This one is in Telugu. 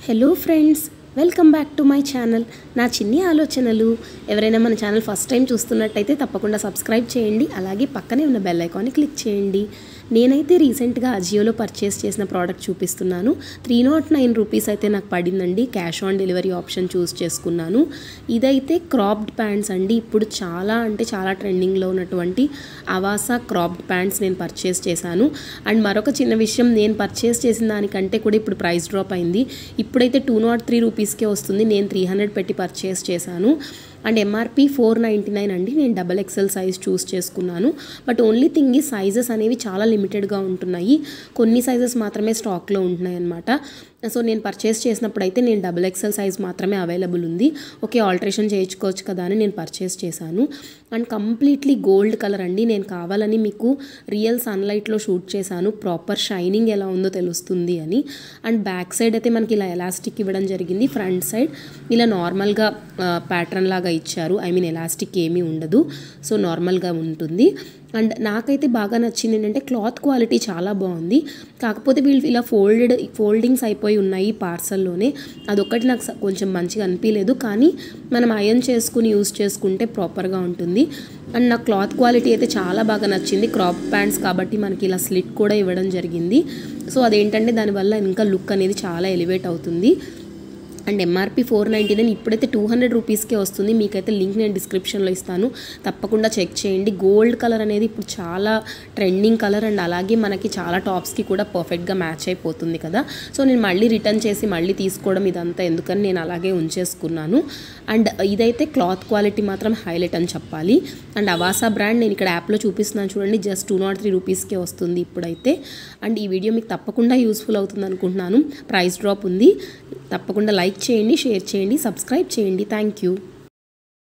Hello friends, welcome back to my channel. నా చిన్ని ఆలోచనలు. ఎవరైనా మన ఛానల్ ఫస్ట్ టైం చూస్తున్నట్టయితే తప్పకుండా సబ్స్క్రైబ్ చేయండి. అలాగే పక్కనే ఉన్న బెల్ ఐకాన్ని క్లిక్ చేయండి. నేనైతే రీసెంట్గా అజియోలో పర్చేస్ చేసిన ప్రోడక్ట్ చూపిస్తున్నాను. 309 రూపీస్ అయితే నాకు పడిందండి. Cash on delivery option choose చేసుకున్నాను. ఇదైతే క్రాప్డ్ ప్యాంట్స్ అండి. ఇప్పుడు చాలా ట్రెండింగ్లో ఉన్నటువంటి అవాసా క్రాప్డ్ ప్యాంట్స్ నేను పర్చేస్ చేశాను. అండ్ మరొక చిన్న విషయం, నేను పర్చేస్ చేసిన దానికంటే కూడా ఇప్పుడు ప్రైస్ డ్రాప్ అయింది. ఇప్పుడైతే 203 రూపీస్కే వస్తుంది. నేను 300 పెట్టి పర్చేస్ చేశాను. అండ్ ఎంఆర్పి 499 అండి. నేను XXL సైజ్ చూస్ చేసుకున్నాను. బట్ ఓన్లీ థింగ్ ఈ సైజెస్ అనేవి చాలా లిమిటెడ్గా ఉంటున్నాయి. కొన్ని సైజెస్ మాత్రమే స్టాక్లో ఉంటున్నాయి అన్నమాట. సో నేను పర్చేస్ చేసినప్పుడు అయితే నేను XXL సైజ్ మాత్రమే అవైలబుల్ ఉంది. ఓకే, ఆల్టరేషన్ చేయించుకోవచ్చు కదా అని నేను పర్చేస్ చేశాను. అండ్ కంప్లీట్లీ గోల్డ్ కలర్ అండి. నేను కావాలని మీకు రియల్ సన్లైట్లో షూట్ చేశాను, ప్రాపర్ షైనింగ్ ఎలా ఉందో తెలుస్తుంది అని. అండ్ బ్యాక్ సైడ్ అయితే మనకి ఇలా ఎలాస్టిక్ ఇవ్వడం జరిగింది. ఫ్రంట్ సైడ్ ఇలా నార్మల్గా ప్యాటర్న్ లాగా ఇచ్చారు. ఎలాస్టిక్ ఏమీ ఉండదు, సో నార్మల్గా ఉంటుంది. అండ్ నాకైతే బాగా నచ్చింది ఏంటంటే క్లాత్ క్వాలిటీ చాలా బాగుంది. కాకపోతే వీళ్ళు ఇలా ఫోల్డింగ్స్ అయిపోయి ఉన్నాయి పార్సల్లోనే. అదొక్కటి నాకు కొంచెం మంచిగా అనిపించలేదు. కానీ మనం ఐరన్ చేసుకుని యూస్ చేసుకుంటే ప్రాపర్గా ఉంటుంది. అండ్ నాకు క్లాత్ క్వాలిటీ అయితే చాలా బాగా నచ్చింది. క్రాప్ ప్యాంట్స్ కాబట్టి మనకి ఇలా స్లిట్ కూడా ఇవ్వడం జరిగింది. సో అదేంటంటే దానివల్ల ఇంకా లుక్ అనేది చాలా ఎలివేట్ అవుతుంది. అండ్ ఎంఆర్పి 499, ఇప్పుడైతే 200 రూపీస్కే వస్తుంది. మీకైతే లింక్ నేను డిస్క్రిప్షన్లో ఇస్తాను, తప్పకుండా చెక్ చేయండి. గోల్డ్ కలర్ అనేది ఇప్పుడు చాలా ట్రెండింగ్ కలర్. అండ్ అలాగే మనకి చాలా టాప్స్కి కూడా పర్ఫెక్ట్గా మ్యాచ్ అయిపోతుంది కదా. సో నేను మళ్ళీ రిటర్న్ చేసి మళ్ళీ తీసుకోవడం ఇదంతా ఎందుకని నేను అలాగే ఉంచేసుకున్నాను. అండ్ ఇదైతే క్లాత్ క్వాలిటీ మాత్రం హైలైట్ అని చెప్పాలి. అండ్ అవాసా బ్రాండ్ నేను ఇక్కడ యాప్లో చూపిస్తున్నాను చూడండి, జస్ట్ 203 రూపీస్కే వస్తుంది ఇప్పుడైతే. అండ్ ఈ వీడియో మీకు తప్పకుండా యూస్ఫుల్ అవుతుంది అనుకుంటున్నాను. ప్రైస్ డ్రాప్ ఉంది, తప్పకుండా లైక్ చేయండి, షేర్ చేయండి, సబ్స్క్రైబ్ చేయండి. Thank you.